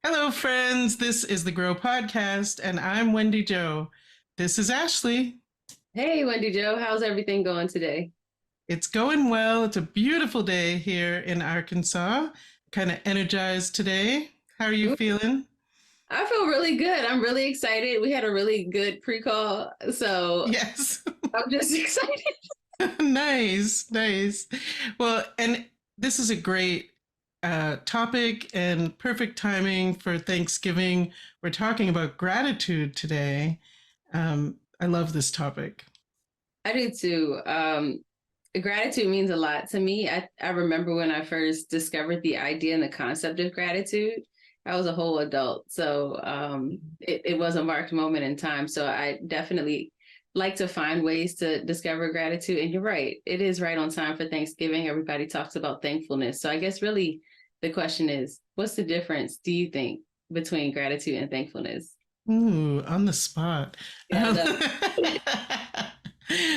Hello, friends. This is the Grow Podcast, and I'm Wendy Jo. This is Ashley. Hey, Wendy Jo, how's everything going today? It's going well. It's a beautiful day here in Arkansas. Kind of energized today. How are you feeling? I feel really good. I'm really excited. We had a really good pre-call, so Yes. I'm just excited. Nice, nice. Well, and this is a great topic and perfect timing for Thanksgiving. We're talking about gratitude today. I love this topic. I do too. Gratitude means a lot to me. I remember when I first discovered the idea and the concept of gratitude. I was a whole adult, so it was a marked moment in time. So I definitely like to find ways to discover gratitude. And you're right, it is right on time for Thanksgiving. Everybody talks about thankfulness. So I guess really the question is, what's the difference, do you think, between gratitude and thankfulness? Ooh, on the spot. Yeah,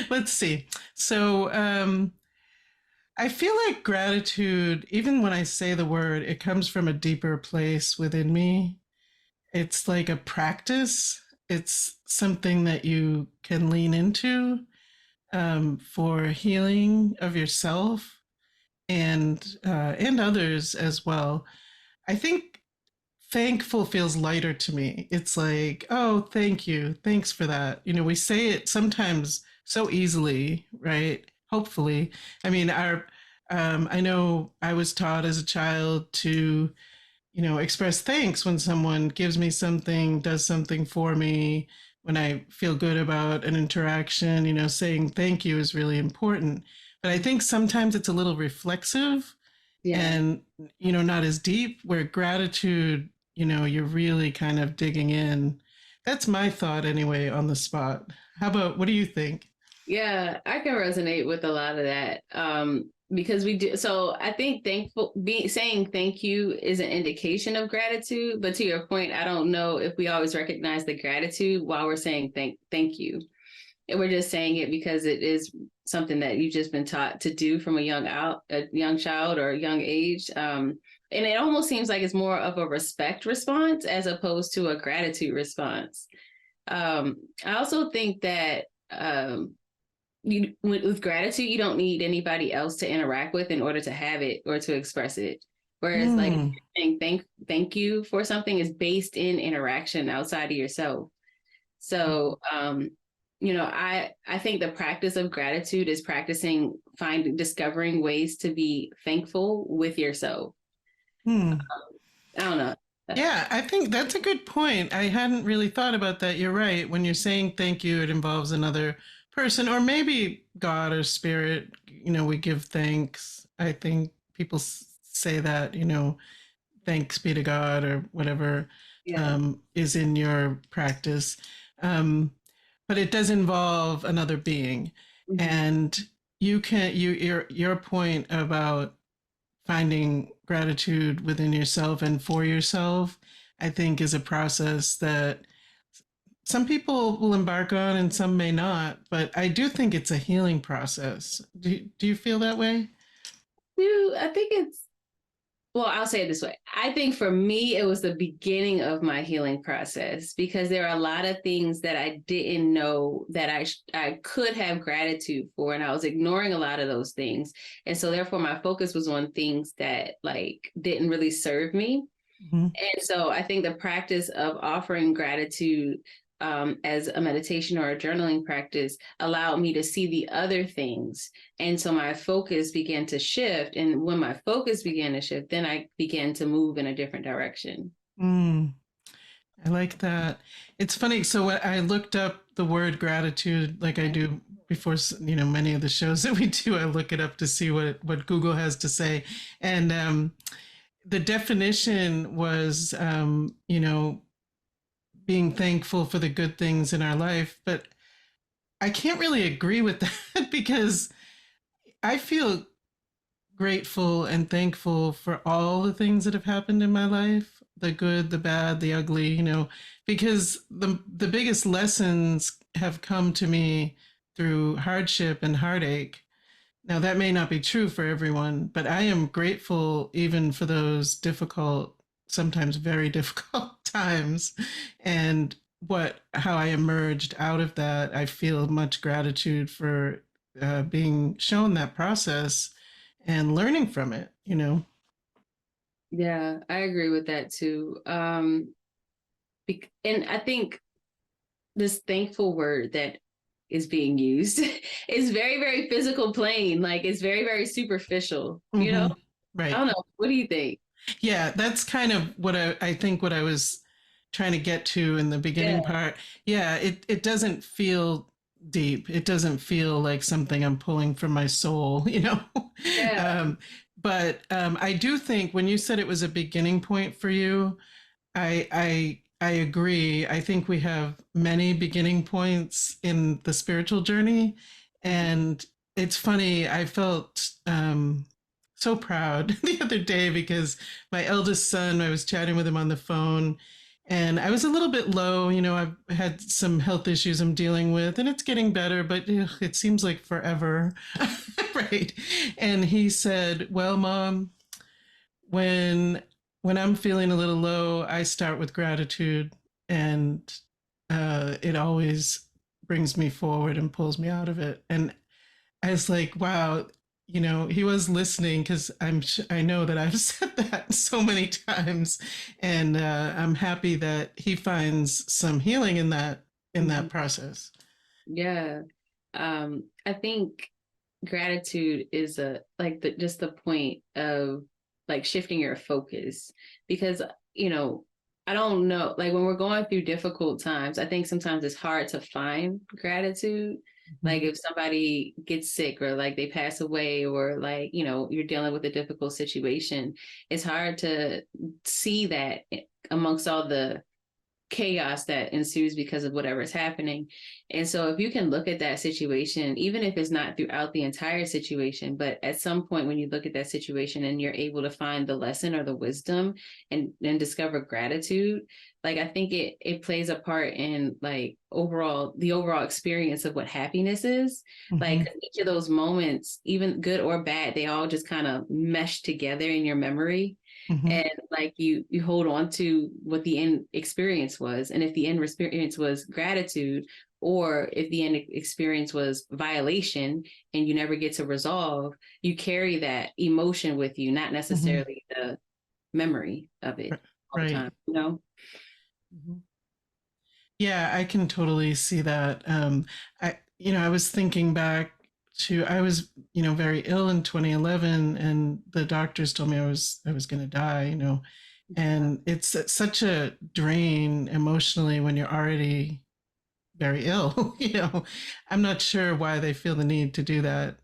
Let's see. So, I feel like gratitude, even when I say the word, it comes from a deeper place within me. It's like a practice. It's something that you can lean into for healing of yourself and others as well. I think thankful feels lighter to me. It's like, oh, thank you, thanks for that. We say it sometimes so easily, right? Hopefully, I mean, our I know I was taught as a child to express thanks when someone gives me something, does something for me, when I feel good about an interaction, saying thank you is really important. But I think sometimes it's a little reflexive yeah. and, not as deep, where gratitude, you're really kind of digging in. That's my thought anyway on the spot. How about, what do you think? Yeah, I can resonate with a lot of that. Because we do. So I think saying thank you is an indication of gratitude. But to your point, I don't know if we always recognize the gratitude while we're saying thank you. And we're just saying it because it is something that you've just been taught to do from a young child or a young age. And it almost seems like it's more of a respect response as opposed to a gratitude response. I also think that with gratitude, you don't need anybody else to interact with in order to have it or to express it. Whereas like Mm, saying thank you for something is based in interaction outside of yourself. So I think the practice of gratitude is discovering ways to be thankful with yourself. mm. I don't know. Yeah, I think that's a good point. I hadn't really thought about that. You're right. When you're saying thank you, it involves another person or maybe God or spirit. We give thanks. I think people say that, thanks be to God or whatever Yeah. is in your practice. Um, but it does involve another being. Mhm. And your point about finding gratitude within yourself and for yourself, I think is a process that some people will embark on and some may not. But I do think it's a healing process. Do you feel that way? Dude, I think well, I'll say it this way. I think for me, it was the beginning of my healing process because there are a lot of things that I didn't know that I could have gratitude for, and I was ignoring a lot of those things. And so therefore my focus was on things that like didn't really serve me. Mhm. And so I think the practice of offering gratitude as a meditation or a journaling practice allowed me to see the other things. And so my focus began to shift. And when my focus began to shift, then I began to move in a different direction. Mm, I like that. It's funny. So when I looked up the word gratitude, like I do before, many of the shows that we do, I look it up to see what Google has to say. And the definition was, being thankful for the good things in our life. But I can't really agree with that because I feel grateful and thankful for all the things that have happened in my life, the good, the bad, the ugly, because the biggest lessons have come to me through hardship and heartache, Now, that may not be true for everyone, but I am grateful even for those difficult, sometimes very difficult times. And how I emerged out of that, I feel much gratitude for being shown that process and learning from it, you know? Yeah, I agree with that too. And I think this thankful word that is being used is very, very physical plane. Like it's very, very superficial, you know? Hmm. I Right. don't know. What do you think? Yeah, that's kind of what I think what I was trying to get to in the beginning Yeah. part. Yeah, it doesn't feel deep. It doesn't feel like something I'm pulling from my soul, you know. Yeah. um, but I do think when you said it was a beginning point for you, I agree. I think we have many beginning points in the spiritual journey, and it's funny. I felt so proud the other day because my eldest son. I was chatting with him on the phone, and I was a little bit low. You know, I've had some health issues I'm dealing with, and it's getting better, but ugh, it seems like forever, right? And he said, "Well, Mom, when I'm feeling a little low, I start with gratitude, and it always brings me forward and pulls me out of it." And I was like, wow, you know, he was listening because I know that I've said that so many times, and I'm happy that he finds some healing in that Mhm. process. Yeah. I think gratitude is just the point of like shifting your focus because you know I don't know, like when we're going through difficult times, I think sometimes it's hard to find gratitude. Like Mhm. if somebody gets sick or like they pass away or like you're dealing with a difficult situation, it's hard to see that amongst all the chaos that ensues because of whatever is happening. And so if you can look at that situation, even if it's not throughout the entire situation, but at some point when you look at that situation and you're able to find the lesson or the wisdom and then discover gratitude, like I think it plays a part in like the overall experience of what happiness is. Like Mhm. each of those moments, even good or bad, they all just kind of mesh together in your memory, Mhm. and like you hold on to what the end experience was, and if the end experience was gratitude, or if the end experience was violation and you never get to resolve, you carry that emotion with you, not Mhm. necessarily the memory of it all the Right. time, you know? Mhm. Yeah, I can totally see that. I was thinking back to I was, very ill in 2011, and the doctors told me I was going to die. Yeah. And it's such a drain emotionally when you're already very ill. I'm not sure why they feel the need to do that.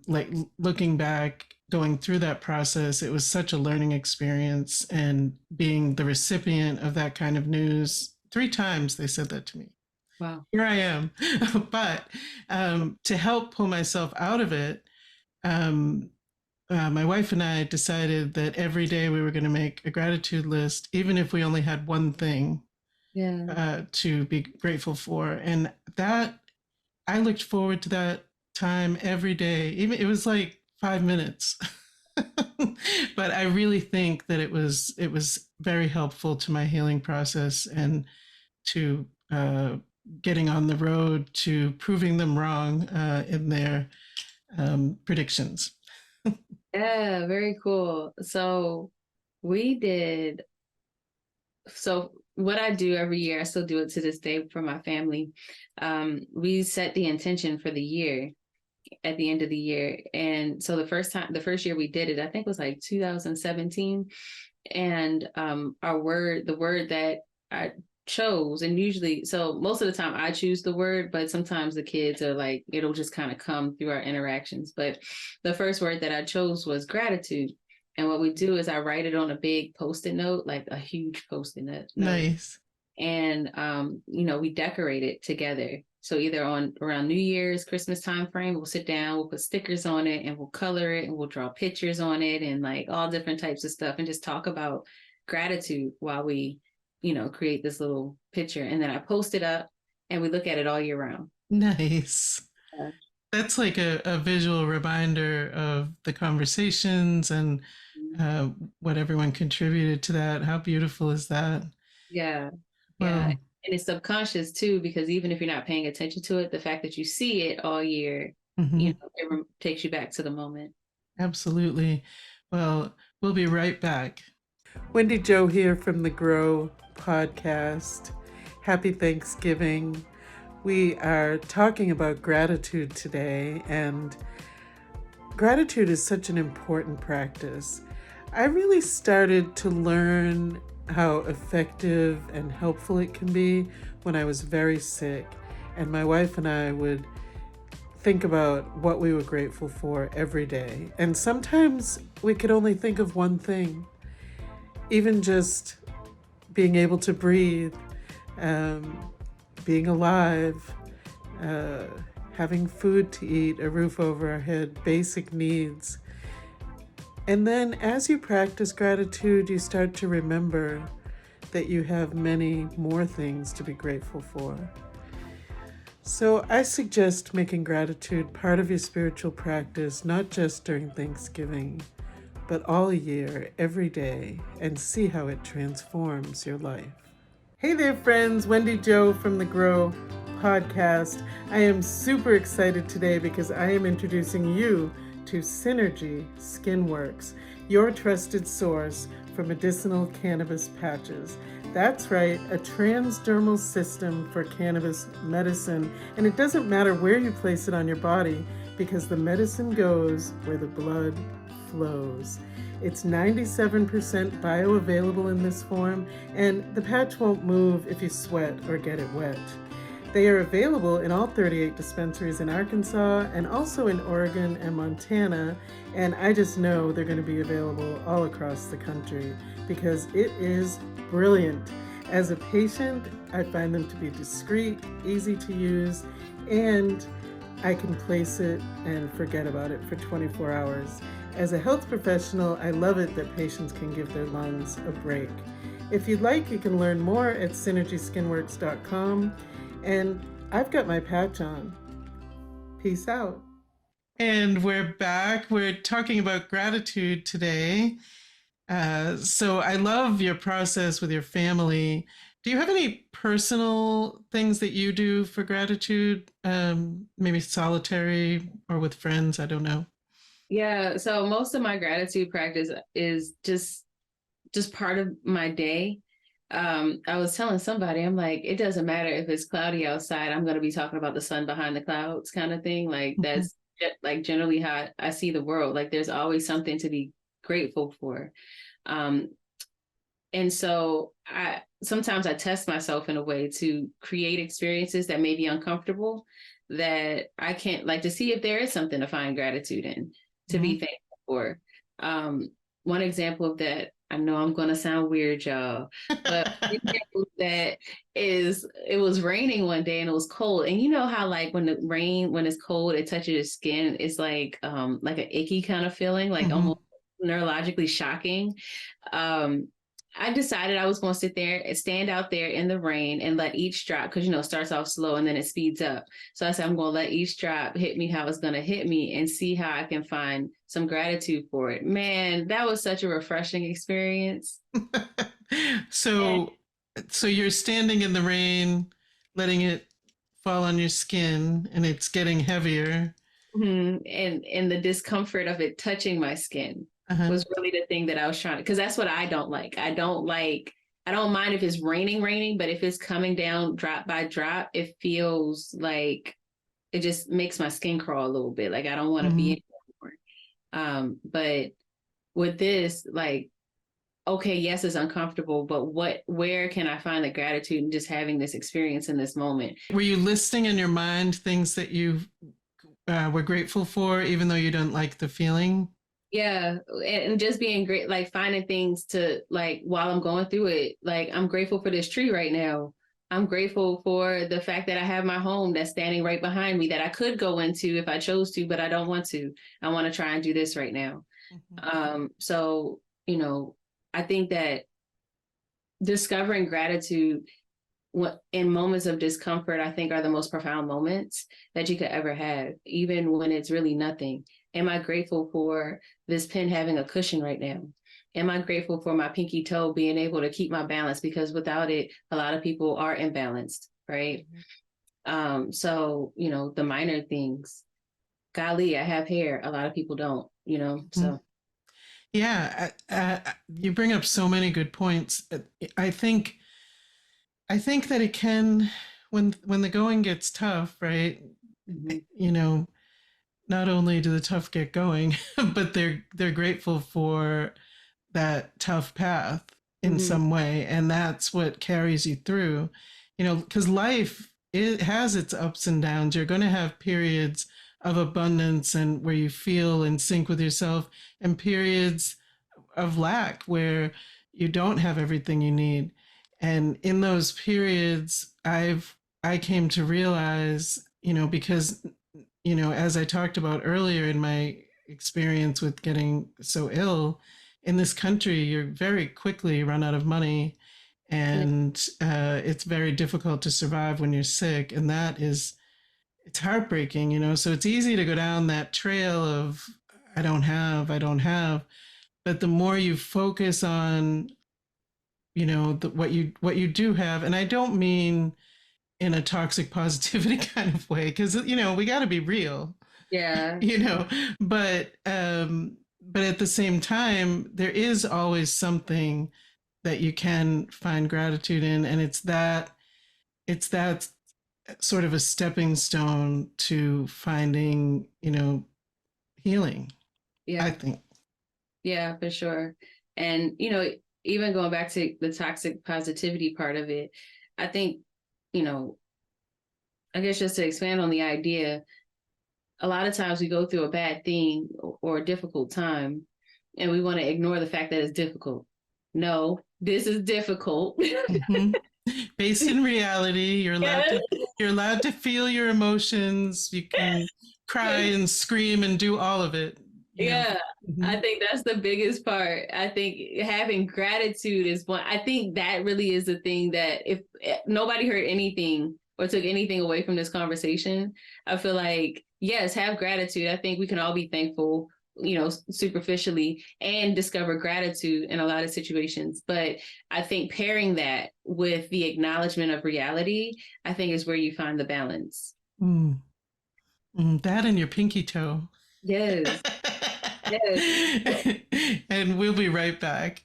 Like looking back, going through that process, it was such a learning experience, and being the recipient of that kind of news. 3 times they said that to me. Wow. Here I am. But to help pull myself out of it, um, my wife and I decided that every day we were going to make a gratitude list, even if we only had one thing Yeah. to be grateful for. And that I looked forward to that time every day. Even it was like 5 minutes. But I really think that it was very helpful to my healing process, and to getting on the road to proving them wrong in their predictions. Yeah, very cool. So we did so what I do every year, I still do it to this day for my family. We set the intention for the year at the end of the year. And so the first year we did it, I think was like 2017. And the word that I chose, and usually, so most of the time I choose the word, but sometimes the kids are like, it'll just kind of come through our interactions. But the first word that I chose was gratitude. And what we do is I write it on a big post-it note, like a huge post-it note, Nice. and we decorate it together. So either on around New Year's, Christmas time frame, we'll sit down, we'll put stickers on it, and we'll color it, and we'll draw pictures on it, and like all different types of stuff, and just talk about gratitude while we create this little picture. And then I post it up, and we look at it all year round. Nice. That's like a visual reminder of the conversations and uh, what everyone contributed to that. How beautiful is that? Yeah. Yeah. Well, And it's subconscious too, because even if you're not paying attention to it, the fact that you see it all year, mhm, it takes you back to the moment. absolutely. Well, we'll be right back. Wendy Jo here from the Grow podcast. Happy Thanksgiving. We are talking about gratitude today, and gratitude is such an important practice. I really started to learn how effective and helpful it can be when I was very sick, and my wife and I would think about what we were grateful for every day. And sometimes we could only think of one thing, even just being able to breathe, um, being alive, uh, having food to eat, a roof over our head, basic needs. And then as you practice gratitude, you start to remember that you have many more things to be grateful for. So I suggest making gratitude part of your spiritual practice, not just during Thanksgiving, but all year, every day, and see how it transforms your life. Hey there, friends. Wendy Jo from the Grow podcast. I am super excited today because I am introducing you to Synergy Skinworks, your trusted source for medicinal cannabis patches. That's right, a transdermal system for cannabis medicine. And it doesn't matter where you place it on your body because the medicine goes where the blood flows. It's 97% bioavailable in this form, and the patch won't move if you sweat or get it wet. They are available in all 38 dispensaries in Arkansas and also in Oregon and Montana, and I just know they're going to be available all across the country because it is brilliant. As a patient, I find them to be discreet, easy to use, and I can place it and forget about it for 24 hours. As a health professional, I love it that patients can give their lungs a break. If you'd like, you can learn more at synergyskinworks.com. And I've got my patch on. Peace out. And we're back. We're talking about gratitude today. So I love your process with your family. Do you have any personal things that you do for gratitude? Maybe solitary or with friends? I don't know. Yeah. So most of my gratitude practice is just part of my day. I was telling somebody, I'm like, it doesn't matter if it's cloudy outside, I'm going to be talking about the sun behind the clouds kind of thing. Like Mhm. that's like generally how I see the world. Like there's always something to be grateful for. Um, and so I sometimes I test myself in a way to create experiences that may be uncomfortable that I can't like to see if there is something to find gratitude in, to be Mhm. thankful for. One example of that, I know I'm gonna sound weird, y'all, but one example of that is it was raining one day and it was cold. And you know how like when the rain, when it's cold, it touches your skin, it's like an icky kind of feeling, like Mhm. almost neurologically shocking. Um, I decided I was going to sit there and stand out there in the rain and let each drop, because, it starts off slow and then it speeds up. So I said, I'm going to let each drop hit me how it's going to hit me and see how I can find some gratitude for it. Man, that was such a refreshing experience. And, so, so you're standing in the rain, letting it fall on your skin, and it's getting heavier. and the discomfort of it touching my skin Uh-huh. was really the thing that I was trying to, because that's what I don't like. I don't mind if it's raining, but if it's coming down drop by drop, it feels like it just makes my skin crawl a little bit. Like I don't want to be Mhm. in anymore. But with this, like, okay, yes, it's uncomfortable, but where can I find the gratitude in just having this experience in this moment? Were you listing in your mind things that you were grateful for, even though you don't like the feeling? Yeah, and just being great, like finding things to like while I'm going through it. Like I'm grateful for this tree right now. I'm grateful for the fact that I have my home that's standing right behind me that I could go into if I chose to, but I don't want to. I want to try and do this right now. Mhm. So, I think that discovering gratitude in moments of discomfort, I think are the most profound moments that you could ever have, even when it's really nothing. Am I grateful for this pen having a cushion right now? Am I grateful for my pinky toe being able to keep my balance? Because without it, a lot of people are imbalanced, right? So, the minor things. Golly, I have hair. A lot of people don't, Mhm. so. Yeah, you bring up so many good points. I think I think that it can, when the going gets tough, right? Mhm. You know, not only do the tough get going, but they're grateful for that tough path in Mhm. some way, and that's what carries you through. Because life, it has its ups and downs. You're going to have periods of abundance and where you feel in sync with yourself, and periods of lack where you don't have everything you need. And in those periods, I came to realize, because, as I talked about earlier in my experience with getting so ill, in this country, you're very quickly run out of money, Yeah. and it's very difficult to survive when you're sick. And it's heartbreaking, So it's easy to go down that trail of, I don't have. But the more you focus on, what you do have, and I don't mean in a toxic positivity kind of way, because we got to be real, Yeah. you know but at the same time, there is always something that you can find gratitude in, and it's that sort of a stepping stone to finding, healing, I Yeah. think. Yeah, for sure. And, even going back to the toxic positivity part of it, I think, you know, I guess just to expand on the idea, a lot of times we go through a bad thing or a difficult time and we want to ignore the fact that it's difficult. No, this is difficult. Hmm. Based in reality, Yes. you're allowed to feel your emotions. You can cry and scream and do all of it, Yeah, I Mhm. think that's the biggest part. I think having gratitude is one. I think that really is the thing that if nobody heard anything or took anything away from this conversation, I feel like, yes, have gratitude. I think we can all be thankful, superficially and discover gratitude in a lot of situations. But I think pairing that with the acknowledgement of reality, I think is where you find the balance. Mm. That and your pinky toe. Yes. Yes. And we'll be right back.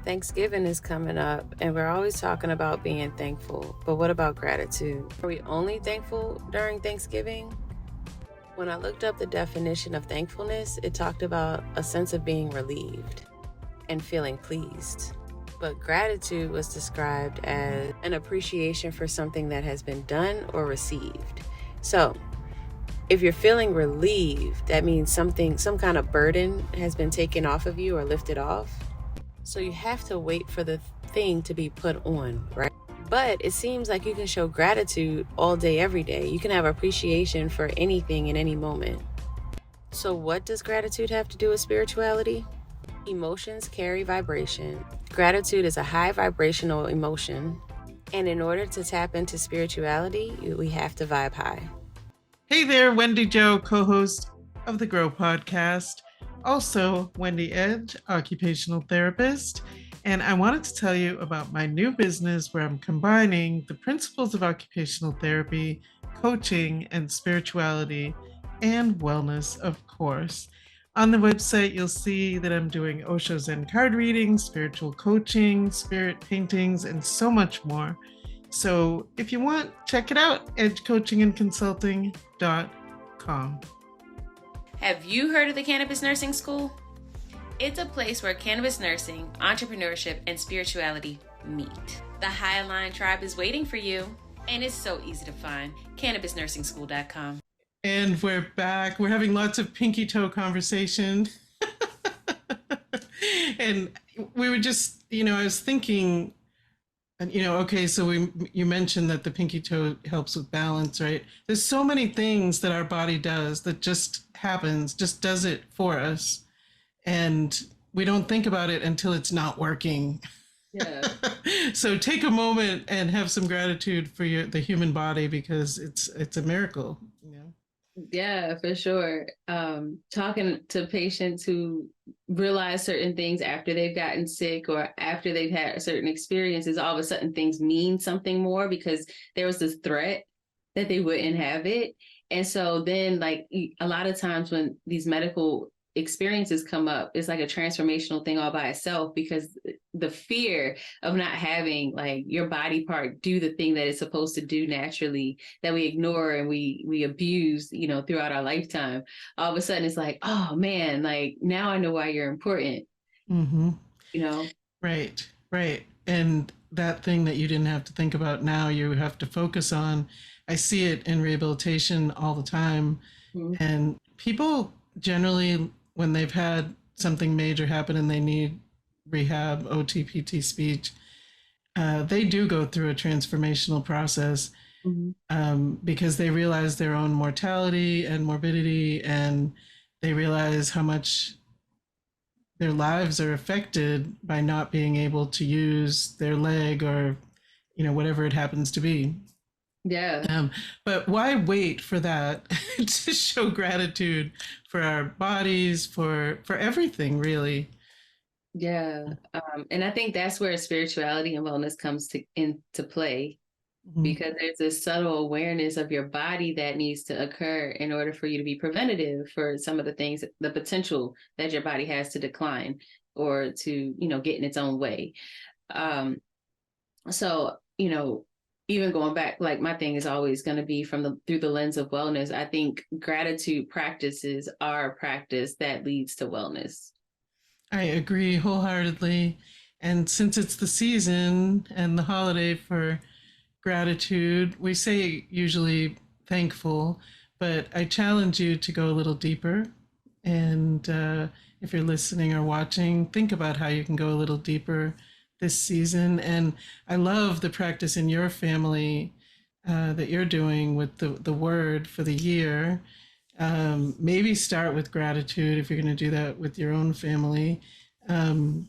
Thanksgiving is coming up, and we're always talking about being thankful. But what about gratitude? Are we only thankful during Thanksgiving? When I looked up the definition of thankfulness, it talked about a sense of being relieved and feeling pleased. But gratitude was described as an appreciation for something that has been done or received. So, if you're feeling relieved, that means some kind of burden has been taken off of you or lifted off. So you have to wait for the thing to be put on, right? But it seems like you can show gratitude all day, every day. You can have appreciation for anything in any moment. So what does gratitude have to do with spirituality? Emotions carry vibration. Gratitude is a high vibrational emotion. And in order to tap into spirituality, we have to vibe high. Hey there, Wendy Jo, co-host of the Grow podcast. Also, Wendy Edge, occupational therapist. And I wanted to tell you about my new business where I'm combining the principles of occupational therapy, coaching, and spirituality, and wellness, of course. On the website, you'll see that I'm doing Osho Zen card readings, spiritual coaching, spirit paintings, and so much more. So if you want, check it out, edgecoachingandconsulting.com. Have you heard of the Cannabis Nursing School? It's a place where cannabis nursing, entrepreneurship, and spirituality meet. The High Aligned Tribe is waiting for you, and it's so easy to find. CannabisNursingSchool.com. And we're back. We're having lots of pinky toe conversation. And we were just, I was thinking, and okay, so you mentioned that the pinky toe helps with balance, right? There's so many things that our body does that just happens, just does it for us. And we don't think about it until it's not working. Yeah. So take a moment and have some gratitude for the human body, because it's a miracle, you know. Yeah, for sure. Talking to patients who realize certain things after they've gotten sick or after they've had certain experiences, all of a sudden things mean something more because there was this threat that they wouldn't have it. And so then, like, a lot of times when these medical experiences come up, it's like a transformational thing all by itself because the fear of not having like your body part do the thing that it's supposed to do naturally that we ignore and we abuse, you know, throughout our lifetime. All of a sudden it's like, oh man, like now I know why you're important, Mm-hmm. you know? Right, right. And that thing that you didn't have to think about now, you have to focus on. I see it in rehabilitation all the time. Mhm. And people generally, when they've had something major happen and they need rehab, OTPT speech, they do go through a transformational process, Mhm. because they realize their own mortality and morbidity, and they realize how much their lives are affected by not being able to use their leg, or whatever it happens to be. Yeah. um, but why wait for that to show gratitude for our bodies, for everything, really? Yeah. And I think that's where spirituality and wellness comes into play Mhm. because there's this subtle awareness of your body that needs to occur in order for you to be preventative for some of the things, the potential that your body has to decline or to, you know, get in its own way. Um, so, you know, even going back, like my thing is always going to be from through the lens of wellness. I think gratitude practices are a practice that leads to wellness. I agree wholeheartedly. And since it's the season and the holiday for gratitude, we say usually thankful, but I challenge you to go a little deeper. And if you're listening or watching, think about how you can go a little deeper this season. And I love the practice in your family that you're doing with the word for the year. Maybe start with gratitude if you're going to do that with your own family. Um,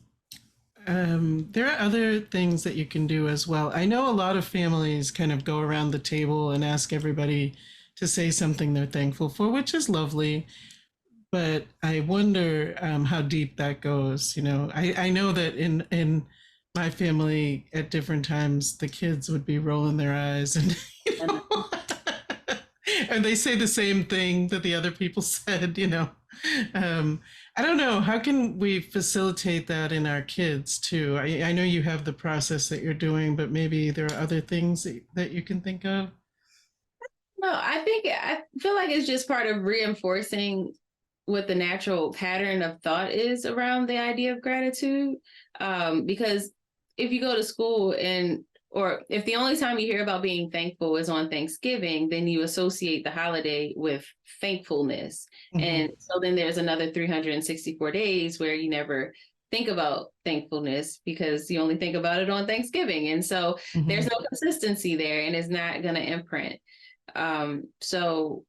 there are other things that you can do as well. I know a lot of families kind of go around the table and ask everybody to say something they're thankful for, which is lovely. But I wonder how deep that goes. I know that in my family at different times, the kids would be rolling their eyes, and And and they say the same thing that the other people said. Um, I don't know. How can we facilitate that in our kids too? I know you have the process that you're doing, but maybe there are other things that you can think of. no, I feel like it's just part of reinforcing what the natural pattern of thought is around the idea of gratitude. Because if you go to school or if the only time you hear about being thankful is on Thanksgiving, then you associate the holiday with thankfulness. Mm-hmm. And so then there's another 364 days where you never think about thankfulness because you only think about it on Thanksgiving. And so there's Mm-hmm. no consistency there and it's not going to imprint. So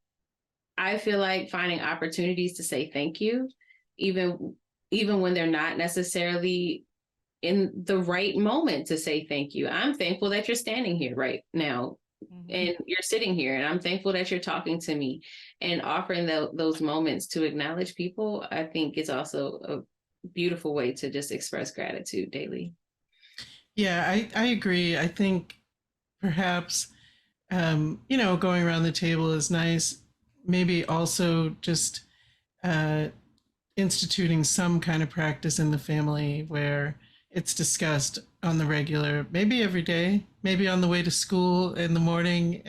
I feel like finding opportunities to say thank you, even even when they're not necessarily in the right moment to say thank you. I'm thankful that you're standing here right now Mm-hmm. and you're sitting here and I'm thankful that you're talking to me and offering those moments to acknowledge people. I think it's also a beautiful way to just express gratitude daily. Yeah, I agree. I think perhaps going around the table is nice. Maybe also just uh, instituting some kind of practice in the family where it's discussed on the regular, maybe every day, maybe on the way to school in the morning,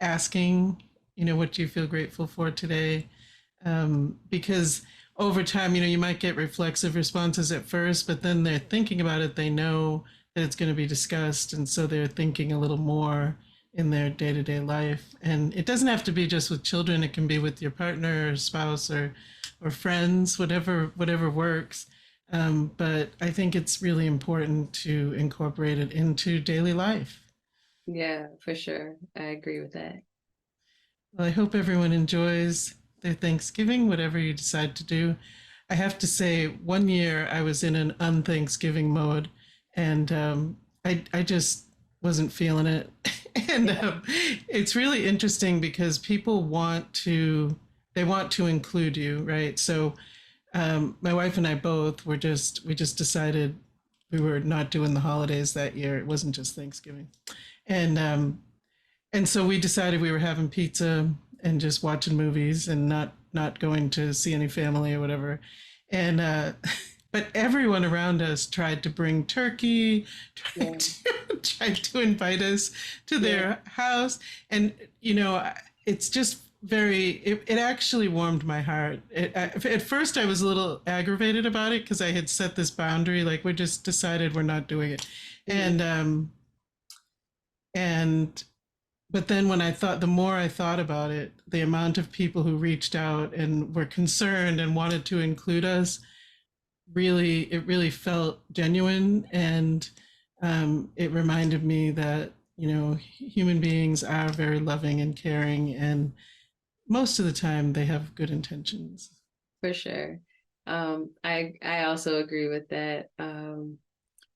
asking, what do you feel grateful for today? Because over time, you might get reflexive responses at first, but then they're thinking about it. They know that it's going to be discussed. And so they're thinking a little more in their day to day life. And it doesn't have to be just with children, it can be with your partner or spouse or friends, whatever works. But I think it's really important to incorporate it into daily life. Yeah, for sure. I agree with that. Well, I hope everyone enjoys their Thanksgiving, whatever you decide to do. I have to say, one year I was in an unthanksgiving mode, and I just wasn't feeling it. And it's really interesting because people they want to include you, right? So my wife and I both we just decided we were not doing the holidays that year. It wasn't just Thanksgiving, and so we decided we were having pizza and just watching movies and not going to see any family or whatever. And but everyone around us tried to bring turkey, tried to invite us to their house, and it's just it actually warmed my heart. At first, I was a little aggravated about it because I had set this boundary, like we just decided we're not doing it, and but then the more I thought about it, the amount of people who reached out and were concerned and wanted to include us, it really felt genuine. And it reminded me that, human beings are very loving and caring. And most of the time they have good intentions. For sure. I also agree with that.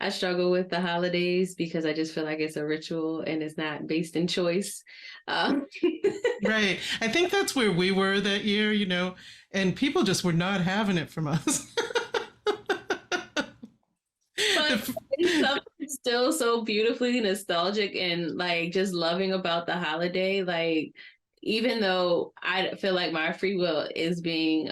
I struggle with the holidays because I just feel like it's a ritual and it's not based in choice. Right. I think that's where we were that year, and people just were not having it from us. But something still so beautifully nostalgic and like just loving about the holiday. Like, even though I feel like my free will is being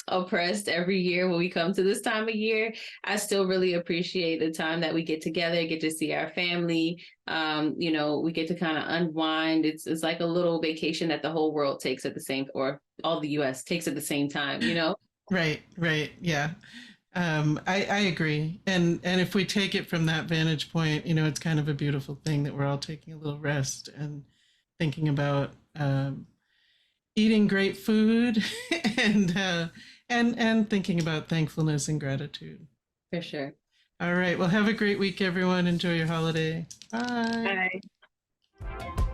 oppressed every year when we come to this time of year, I still really appreciate the time that we get together, get to see our family. We get to kind of unwind. It's like a little vacation that the whole world takes at the same, or all the US takes at the same time, Right, yeah. I agree. And if we take it from that vantage point, it's kind of a beautiful thing that we're all taking a little rest and thinking about eating great food and thinking about thankfulness and gratitude. For sure. All right. Well, have a great week, everyone. Enjoy your holiday. Bye. Bye.